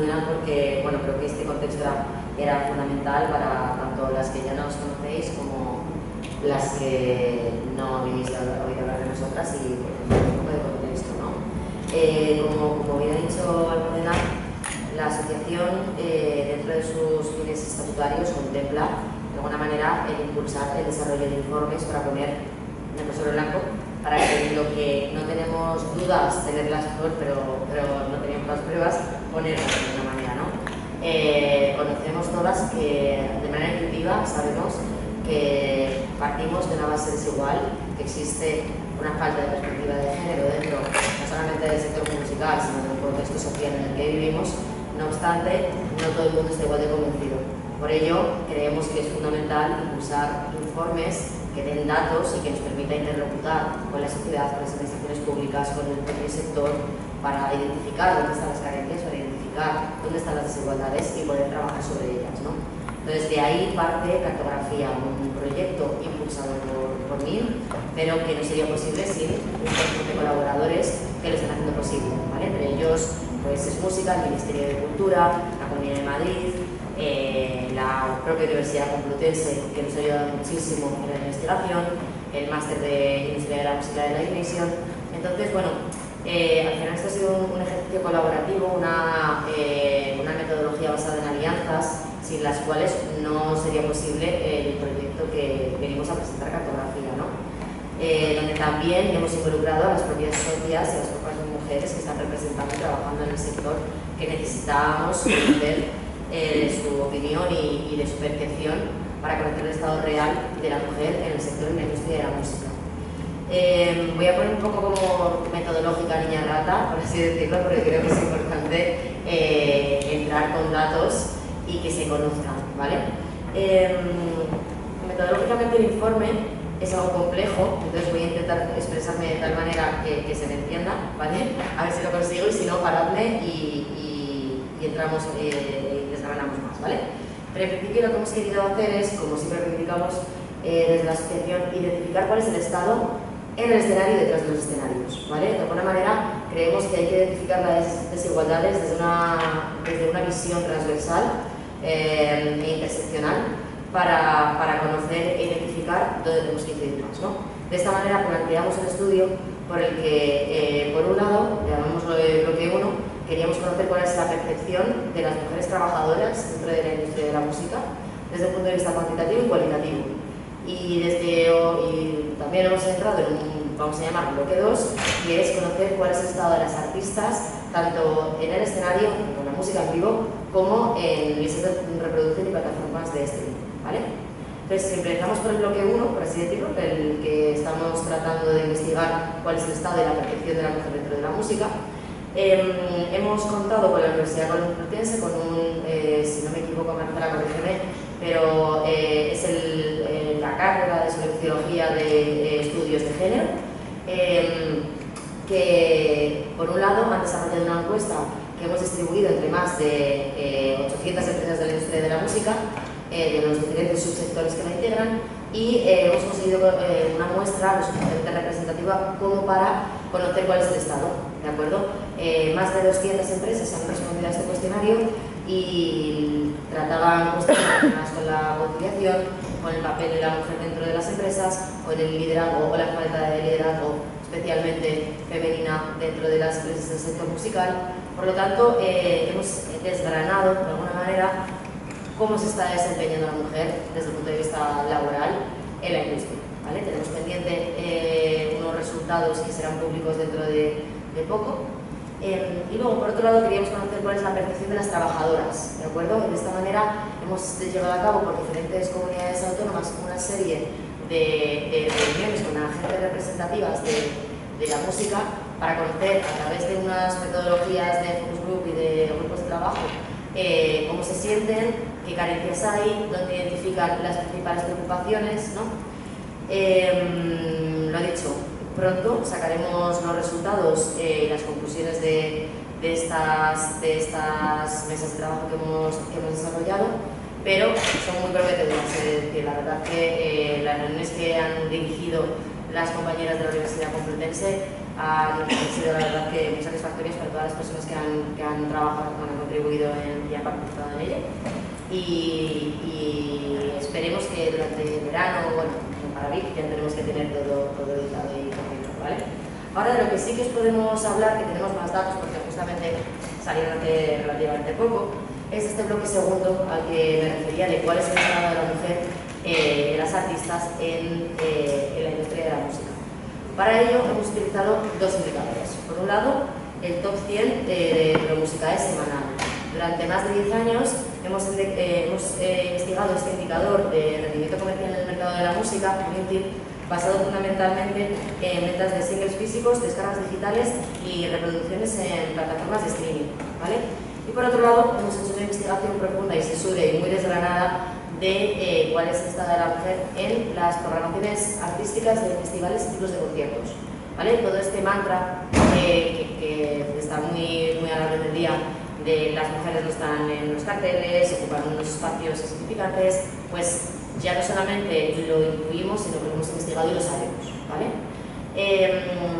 Almudena porque, bueno, creo que este contexto era fundamental para tanto las que ya nos conocéis como las que no habéis oído hablar de nosotras y un poco de contexto, ¿no? Como bien ha dicho Almudena, la asociación, dentro de sus fines estatutarios, contempla de alguna manera el impulsar el desarrollo de informes para poner negro sobre blanco, para que lo que no tenemos dudas, tenerlas mejor, pero no teníamos las pruebas, ponerlas de alguna manera, ¿no? Conocemos todas que de manera intuitiva sabemos que partimos de una base desigual, que existe una falta de perspectiva de género dentro no solamente del sector musical, sino del contexto social en el que vivimos. No obstante, no todo el mundo está igual de convencido. Por ello, creemos que es fundamental impulsar informes que den datos y que nos permita interlocutar con la sociedad, con las administraciones públicas, con el propio sector, para identificar dónde están las carencias, para identificar dónde están las desigualdades y poder trabajar sobre ellas, ¿no? Entonces, de ahí parte Cartografía, un proyecto impulsado por mí, pero que no sería posible sin un conjunto de colaboradores que lo están haciendo posible, ¿vale? Entre ellos, pues es música, el Ministerio de Cultura, la Comunidad de Madrid, la propia Universidad Complutense, que nos ha ayudado muchísimo en la investigación, el máster de Industria de la Música de la Ignición. Entonces, bueno, al final esto ha sido un ejercicio colaborativo, una metodología basada en alianzas, sin las cuales no sería posible el proyecto que venimos a presentar, Cartografía, ¿no? Donde también hemos involucrado a las propias socias y a las propias mujeres que están representando y trabajando en el sector, que necesitábamos conocer su opinión y de su percepción para conocer el estado real de la mujer en el sector de la industria de la música. Voy a poner un poco como metodológica niña rata, por así decirlo, porque creo que es importante entrar con datos y que se conozcan, ¿vale? Metodológicamente el informe es algo complejo, entonces voy a intentar expresarme de tal manera que se me entienda, ¿vale? A ver si lo consigo y si no, paradme y entramos y desgranamos más, ¿vale? Pero en principio lo que hemos querido hacer es, como siempre reivindicamos desde la asociación, identificar cuál es el estado en el escenario y detrás de los escenarios, ¿vale? De alguna manera creemos que hay que identificar las desigualdades desde una visión transversal e interseccional para conocer e identificar dónde tenemos que incidir más, ¿no? De esta manera planteamos un estudio por el que, por un lado, llamámoslo el bloque 1, queríamos conocer cuál es la percepción de las mujeres trabajadoras dentro de la industria de la música desde un punto de vista cuantitativo y cualitativo. Y también hemos entrado en un, vamos a llamar, bloque 2, que es conocer cuál es el estado de las artistas, tanto en el escenario, con la música en vivo, como en listas de reproducción y plataformas de streaming, ¿vale? Entonces, empezamos por el bloque 1, por así decirlo, el que estamos tratando de investigar cuál es el estado de la percepción de la mujer dentro de la música. Hemos contado con la Universidad Complutense con un, si no me equivoco, Marcela, corrígeme, pero es la cátedra de sociología de estudios de género, que por un lado han desarrollado una encuesta que hemos distribuido entre más de 800 empresas de la industria de la música, de los diferentes subsectores que la integran, y hemos conseguido una muestra lo suficientemente representativa como para conocer cuál es el estado, ¿de acuerdo? Más de 200 empresas han respondido a este cuestionario y trataban cuestiones relacionadas con la conciliación, con el papel de la mujer dentro de las empresas, con el liderazgo o la falta de liderazgo, especialmente femenina, dentro de las empresas del sector musical. Por lo tanto, hemos desgranado de alguna manera cómo se está desempeñando la mujer desde el punto de vista laboral en la industria, ¿vale? Tenemos pendiente unos resultados que serán públicos dentro de poco. Y luego, por otro lado, queríamos conocer cuál es la percepción de las trabajadoras, ¿de acuerdo? De esta manera hemos llevado a cabo por diferentes comunidades autónomas una serie de reuniones con agentes representativas de la música para conocer a través de unas metodologías de focus group y de grupos de trabajo cómo se sienten, qué carencias hay, dónde identifican las principales preocupaciones, ¿no? Lo he dicho, pronto sacaremos los resultados y las conclusiones de estas mesas de trabajo que hemos desarrollado, pero son muy prometedoras. Es decir, la verdad que las reuniones que han dirigido las compañeras de la Universidad Complutense han sido la verdad que muy satisfactorias para todas las personas que han trabajado, que han contribuido y han participado en ella. Y esperemos que durante el verano, bueno, para VIC ya tenemos que tener todo editado y correcto, ¿vale? Ahora de lo que sí que os podemos hablar, que tenemos más datos porque justamente salieron hace relativamente poco, es este bloque segundo al que me refería de cuál es el estado de la mujer, de las artistas en la industria de la música. Para ello hemos utilizado dos indicadores. Por un lado, el top 100 de Promusicae semanal. Durante más de 10 años hemos investigado este indicador de rendimiento comercial en el mercado de la música, basado fundamentalmente en ventas de singles físicos, descargas digitales y reproducciones en plataformas de streaming, ¿vale? Y por otro lado, hemos hecho una investigación profunda y sesuda y muy desgranada de cuál es el estado de la mujer en las programaciones artísticas de festivales y ciclos de conciertos, ¿vale? Todo este mantra que está muy a la orden del día de las mujeres no están en los carteles, ocupan unos espacios insignificantes, pues ya no solamente lo incluimos, sino que lo hemos investigado y lo sabemos, ¿vale?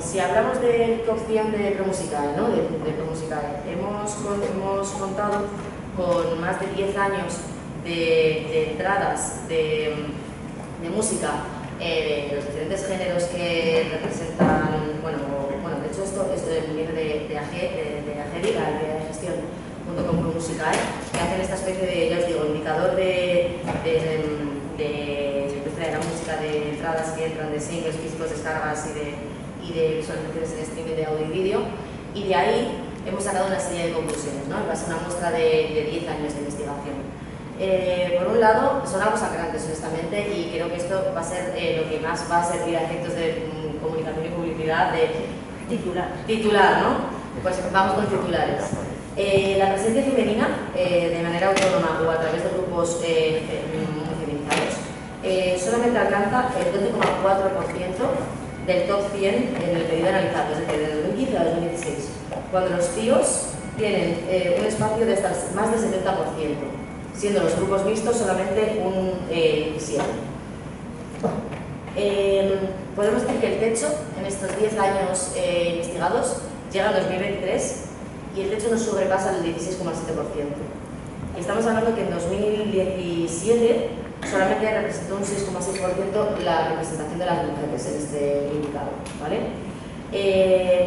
Si hablamos del top 100 de Promusicae, ¿no? de Promusicae, hemos contado con más de 10 años de entradas de música de los diferentes géneros que representan, bueno, de hecho esto viene de AGERI, la área de gestión, junto con Promusicae, que hacen esta especie de, ya os digo, indicador de la música, de entradas que entran de singles, físicos, descargas y de visualizaciones en streaming de audio y vídeo, y de ahí hemos sacado una serie de conclusiones, ¿no? En base a una muestra de 10 años de investigación. Por un lado, son algo sangrantes, honestamente, y creo que esto va a ser lo que más va a servir a efectos de comunicación y publicidad de titular, ¿no? Pues vamos con titulares. La presencia femenina, de manera autónoma o a través de grupos feminizados, solamente alcanza el 12,4% del top 100 en el periodo analizado, es decir, de 2015 a 2016, cuando los tíos tienen un espacio de hasta más del 70%, siendo los grupos mixtos solamente un 17%. Podemos decir que el techo en estos 10 años investigados llega al 2023 y el techo nos sobrepasa el 16,7%. Y estamos hablando que en 2017 solamente representó un 6,6% la representación de las mujeres en este indicador, ¿vale?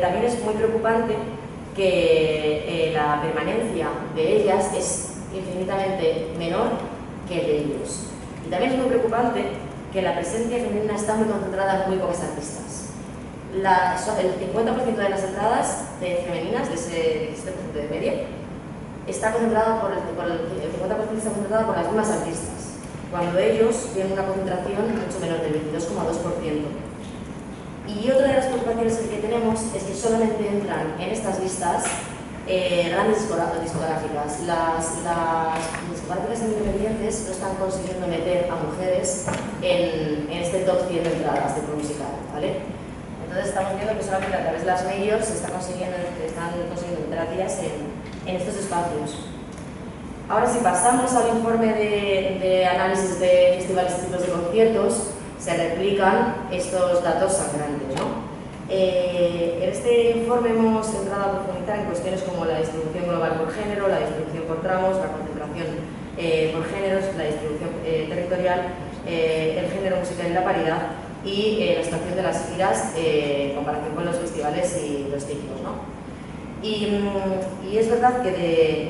También es muy preocupante que la permanencia de ellas es infinitamente menor que el de ellos. Y también es muy preocupante que la presencia femenina está muy concentrada en muy pocas artistas. El 50% de las entradas femeninas, de este punto de media, está concentrado el 50% está concentrado por las mismas artistas, cuando ellos tienen una concentración mucho menor del 22,2%. Y otra de las preocupaciones que tenemos es que solamente entran en estas listas grandes discográficas. Las discográficas independientes no están consiguiendo meter a mujeres en este top 100 de entradas de Promusicae, ¿vale? Entonces estamos viendo que solamente a través de las majors están consiguiendo meter a tías en estos espacios. Ahora, si pasamos al informe de análisis de festivales y ciclos de conciertos, se replican estos datos sangrantes, ¿no? En este informe hemos entrado a profundizar en cuestiones como la distribución global por género, la distribución por tramos, la concentración por géneros, la distribución territorial, el género musical y la paridad y la situación de las giras en comparación con los festivales y los ciclos, ¿no? Y es verdad que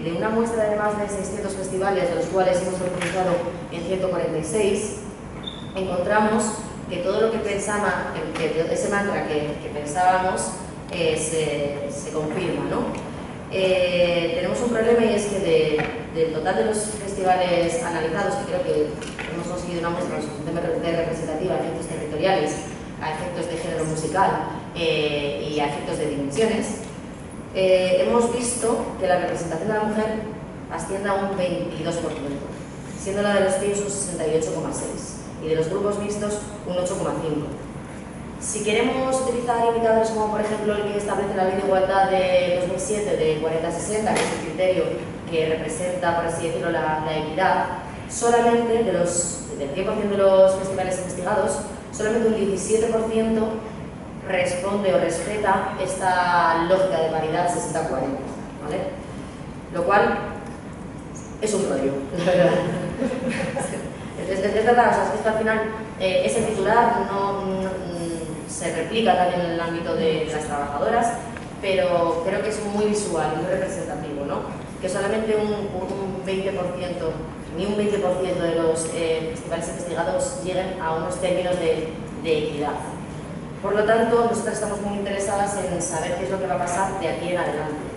de una muestra de más de 600 festivales, de los cuales hemos organizado en 146, encontramos que todo lo que pensábamos, ese mantra que pensábamos, se confirma, ¿no? Tenemos un problema y es que del total de los festivales analizados, que creo que hemos conseguido una muestra suficientemente representativa a efectos territoriales, a efectos de género musical y a efectos de dimensiones, hemos visto que la representación de la mujer asciende a un 22%, siendo la de los tíos un 68,6%. Y de los grupos mixtos un 8,5%. Si queremos utilizar indicadores como por ejemplo el que establece la Ley de Igualdad de 2007 de 40-60, que es el criterio que representa, por así decirlo, la equidad, solamente del 100% de los festivales investigados, solamente un 17% responde o respeta esta lógica de paridad 60-40, ¿vale? Lo cual es un rollo, la verdad. Es verdad, o sea, es que esto al final, ese titular se replica también en el ámbito de las trabajadoras, pero creo que es muy visual y muy representativo, ¿no? Que solamente un 20%, ni un 20% de los festivales investigados lleguen a unos términos de equidad. Por lo tanto, nosotros estamos muy interesadas en saber qué es lo que va a pasar de aquí en adelante.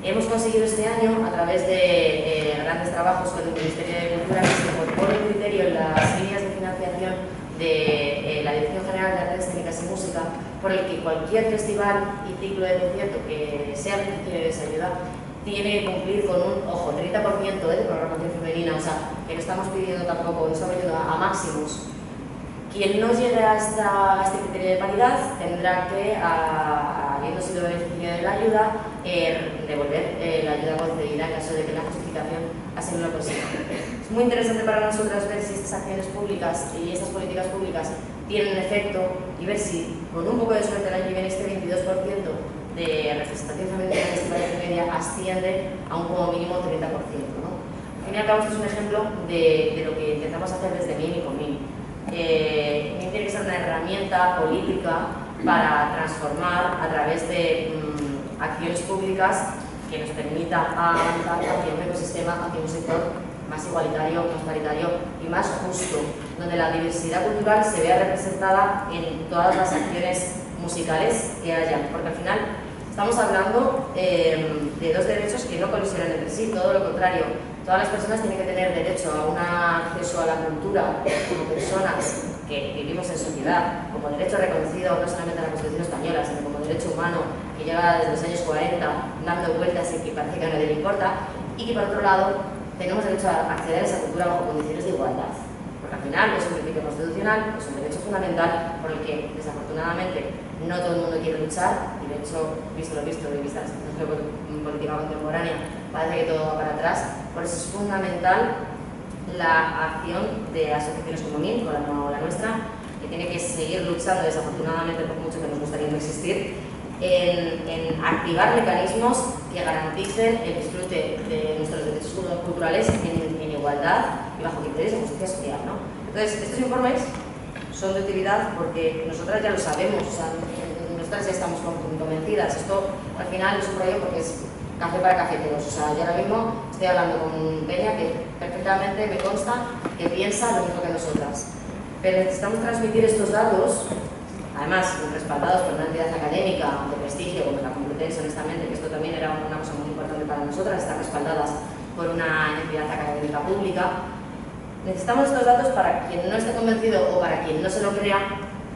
Hemos conseguido este año, a través de grandes trabajos con el Ministerio de Cultura, que se incorpore el criterio en las líneas de financiación de la Dirección General de Artes Escénicas y Música, por el que cualquier festival y ciclo de concierto que sea beneficiario de esa ayuda tiene que cumplir con un, ojo, 30% de programación femenina, o sea, que no estamos pidiendo tampoco, no estamos pidiendo a máximos. Quien no llegue a este criterio de paridad tendrá que, habiendo sido beneficiario de la ayuda, devolver la ayuda concedida en caso de que la justificación así no lo consiga. Es muy interesante para nosotros ver si estas acciones públicas y estas políticas públicas tienen efecto y ver si, con un poco de suerte, el año que viene este 22% de representación femenina en esta media asciende a un como mínimo 30%, ¿no? Al fin y al cabo, esto es un ejemplo de lo que intentamos hacer desde MIM y con MIM. Tiene que ser una herramienta política para transformar a través de acciones públicas que nos permita avanzar hacia un ecosistema, hacia un sector más igualitario, más paritario y más justo, donde la diversidad cultural se vea representada en todas las acciones musicales que haya, porque al final estamos hablando de dos derechos que no colisionan entre sí, todo lo contrario. Todas las personas tienen que tener derecho a un acceso a la cultura como personas que vivimos en sociedad, como derecho reconocido no solamente en la Constitución española, sino como derecho humano que lleva desde los años 40 dando vueltas y que parece que a nadie le importa, y que por otro lado tenemos derecho a acceder a esa cultura bajo condiciones de igualdad. Porque al final es un principio constitucional, es un derecho fundamental por el que desafortunadamente no todo el mundo quiere luchar, y de hecho, visto lo visto, de vista de la política contemporánea, parece que todo va para atrás. Por eso es fundamental la acción de asociaciones como MIM, como la nuestra, que tiene que seguir luchando, desafortunadamente, por mucho que nos gustaría no existir, en activar mecanismos que garanticen el disfrute de nuestros derechos culturales en igualdad y bajo criterios de justicia social, ¿no? Entonces, estos informes son de utilidad porque nosotras ya lo sabemos, o sea, nosotras ya estamos convencidas. Esto al final es un rollo porque es café para cafeteros, o sea, yo ahora mismo estoy hablando con Peña que perfectamente me consta que piensa lo mismo que nosotras, pero necesitamos transmitir estos datos, además respaldados por una entidad académica de prestigio como la Complutense, honestamente, que esto también era una cosa muy importante para nosotras, estar respaldadas por una entidad académica pública. Necesitamos estos datos para quien no esté convencido o para quien no se lo crea,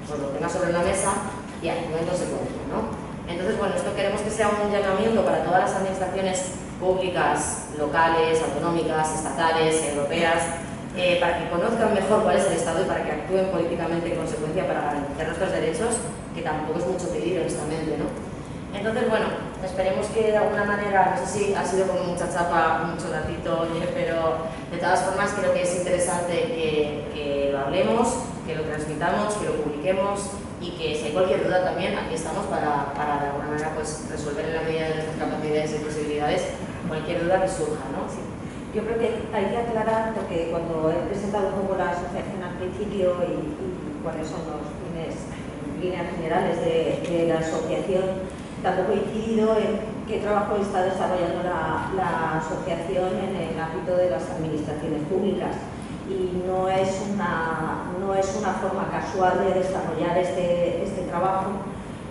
pues lo tenga sobre la mesa y actúe en consecuencia, ¿no? Entonces, bueno, esto queremos que sea un llamamiento para todas las administraciones públicas, locales, autonómicas, estatales, europeas, para que conozcan mejor cuál es el Estado y para que actúen políticamente en consecuencia para garantizar nuestros derechos, que tampoco es mucho pedir, honestamente, ¿no? Entonces, bueno, esperemos que de alguna manera, no sé si ha sido como mucha chapa, mucho ratito, pero de todas formas creo que es interesante que lo hablemos, que lo transmitamos, que lo publiquemos y que si hay cualquier duda también, aquí estamos para de alguna manera pues, resolver en la medida de nuestras capacidades y posibilidades cualquier duda que surja, ¿no? Sí. Yo creo que hay que aclarar, porque cuando he presentado un poco la asociación al principio y cuáles son los líneas generales de la asociación, tampoco he incidido en qué trabajo está desarrollando la asociación en el ámbito de las administraciones públicas. Y no es una forma casual de desarrollar este trabajo,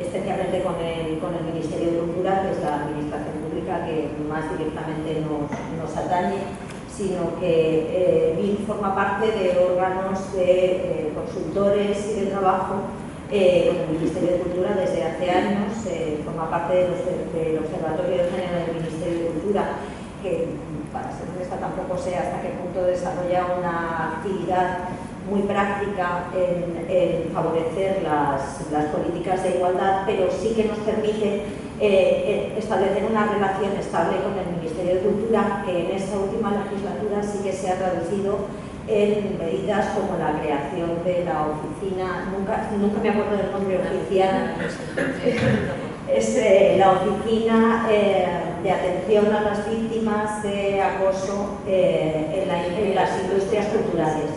especialmente con el Ministerio de Cultura, que es la administración pública que más directamente nos atañe, sino que BIM forma parte de órganos de consultores y de trabajo con el Ministerio de Cultura desde hace años, forma parte del Observatorio General del Ministerio de Cultura, que para ser honesta tampoco sé hasta qué punto desarrolla una actividad muy práctica en favorecer las políticas de igualdad, pero sí que nos permite establecer una relación estable con el Ministerio de Cultura, que en esta última legislatura sí que se ha traducido en medidas como la creación de la oficina, nunca me acuerdo del nombre oficial, es la oficina de atención a las víctimas de acoso en las industrias culturales.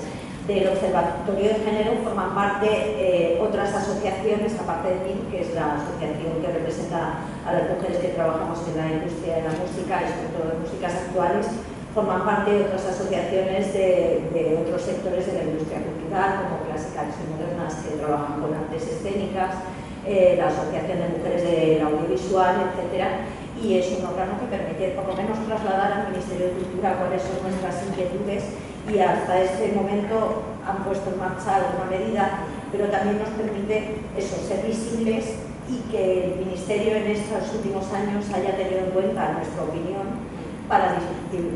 Del Observatorio de Género forman parte otras asociaciones, aparte de MIM, que es la asociación que representa a las mujeres que trabajamos en la industria de la música y sobre todo de músicas actuales. Forman parte otras asociaciones de otros sectores de la industria cultural, como clásicas y modernas, que trabajan con artes escénicas, la Asociación de Mujeres del Audiovisual, etc. Y es un órgano que permite por lo menos trasladar al Ministerio de Cultura cuáles son nuestras inquietudes, y hasta este momento han puesto en marcha alguna medida, pero también nos permite eso, ser visibles y que el Ministerio en estos últimos años haya tenido en cuenta nuestra opinión para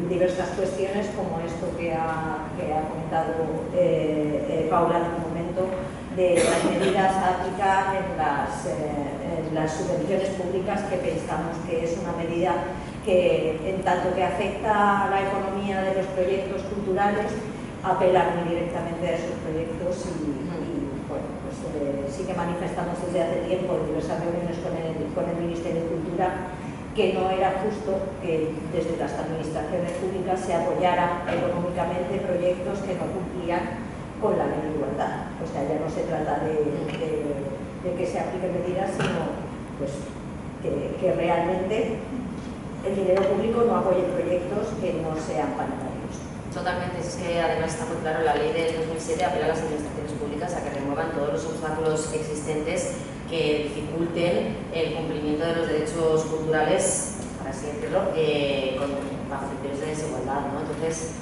diversas cuestiones, como esto que ha comentado Paula en un momento, de las medidas a aplicar en las subvenciones públicas, que pensamos que es una medida que, en tanto que afecta a la economía de los proyectos culturales, apela muy directamente a esos proyectos y bueno, pues sí que manifestamos desde hace tiempo en diversas reuniones con el Ministerio de Cultura que no era justo que desde las administraciones públicas se apoyaran económicamente proyectos que no cumplían con la ley de igualdad. O sea, ya no se trata de que se apliquen medidas, sino pues, que realmente el dinero público no apoye proyectos que no sean panetarios. Totalmente, es que además está muy claro, la ley del 2007 apela a las administraciones públicas a que remuevan todos los obstáculos existentes que dificulten el cumplimiento de los derechos culturales, por así decirlo, bajo criterios de desigualdad, ¿no? Entonces,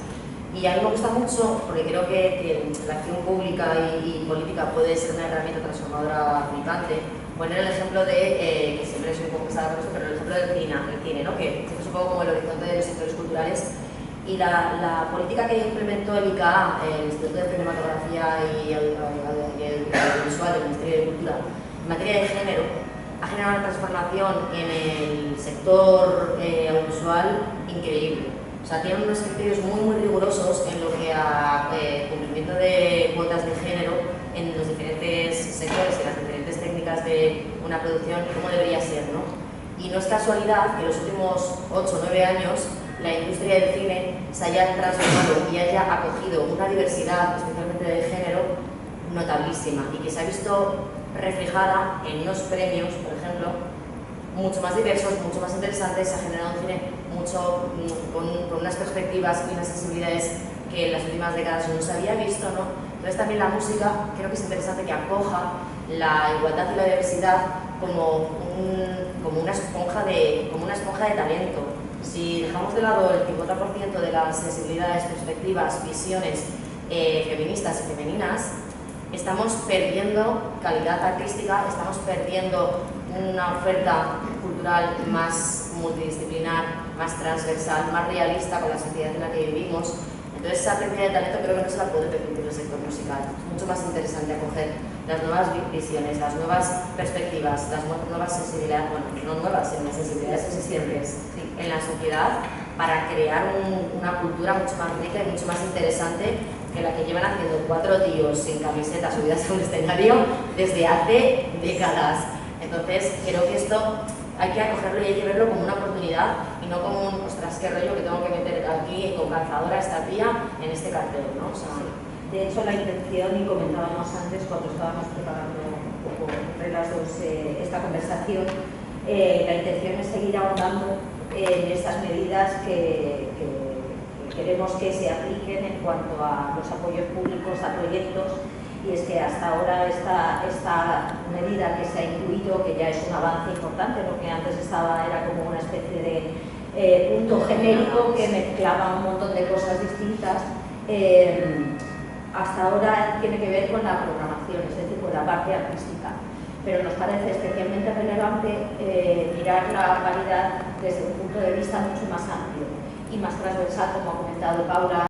y a mí me gusta mucho, porque creo que la acción pública y política puede ser una herramienta transformadora flipante, poner el ejemplo de, que siempre soy un poco pesada con esto, pero el ejemplo del cine, ¿no? Que siempre es un poco como el horizonte de los sectores culturales, y la política que implementó el ICA, el Instituto de Cinematografía y Audiovisual del Ministerio de Cultura, en materia de género, ha generado una transformación en el sector audiovisual increíble. O sea, tienen unos criterios muy rigurosos en lo que a cumplimiento de cuotas de género en los diferentes sectores y las diferentes técnicas de una producción, cómo debería ser, ¿no? Y no es casualidad que en los últimos 8 o 9 años la industria del cine se haya transformado y haya acogido una diversidad, especialmente de género, notabilísima, y que se ha visto reflejada en unos premios, por ejemplo, mucho más diversos, mucho más interesantes. Se ha generado un cine mucho con unas perspectivas y unas sensibilidades que en las últimas décadas no se había visto, ¿no? Entonces también la música, creo que es interesante que acoja la igualdad y la diversidad como una esponja de talento. Si dejamos de lado el 50% de las sensibilidades, perspectivas, visiones feministas y femeninas, estamos perdiendo calidad artística, estamos perdiendo una oferta cultural más multidisciplinar, más transversal, más realista con la sociedad en la que vivimos. Entonces esa pérdida de talento creo que no se la puede permitir el sector musical. Es mucho más interesante acoger las nuevas visiones, las nuevas perspectivas, las nuevas sensibilidades, bueno, no nuevas, sino las sensibilidades existentes en la sociedad, para crear una cultura mucho más rica y mucho más interesante que la que llevan haciendo 4 tíos sin camisetas subidas a un escenario desde hace décadas. Entonces creo que esto hay que acogerlo y hay que verlo como una oportunidad y no como un, ostras, qué rollo que tengo que meter aquí con calzadora esta tía en este cartel, ¿no? O sea, de hecho, la intención, y comentábamos antes cuando estábamos preparando un poco entre las dos esta conversación, la intención es seguir ahondando en estas medidas que queremos que se apliquen en cuanto a los apoyos públicos a proyectos. Y es que hasta ahora esta medida que se ha incluido, que ya es un avance importante, lo que antes era como una especie de punto genérico que mezclaba un montón de cosas distintas, hasta ahora tiene que ver con la programación, es decir, con la parte artística. Pero nos parece especialmente relevante mirar la calidad desde un punto de vista mucho más amplio y más transversal, como ha comentado Paula.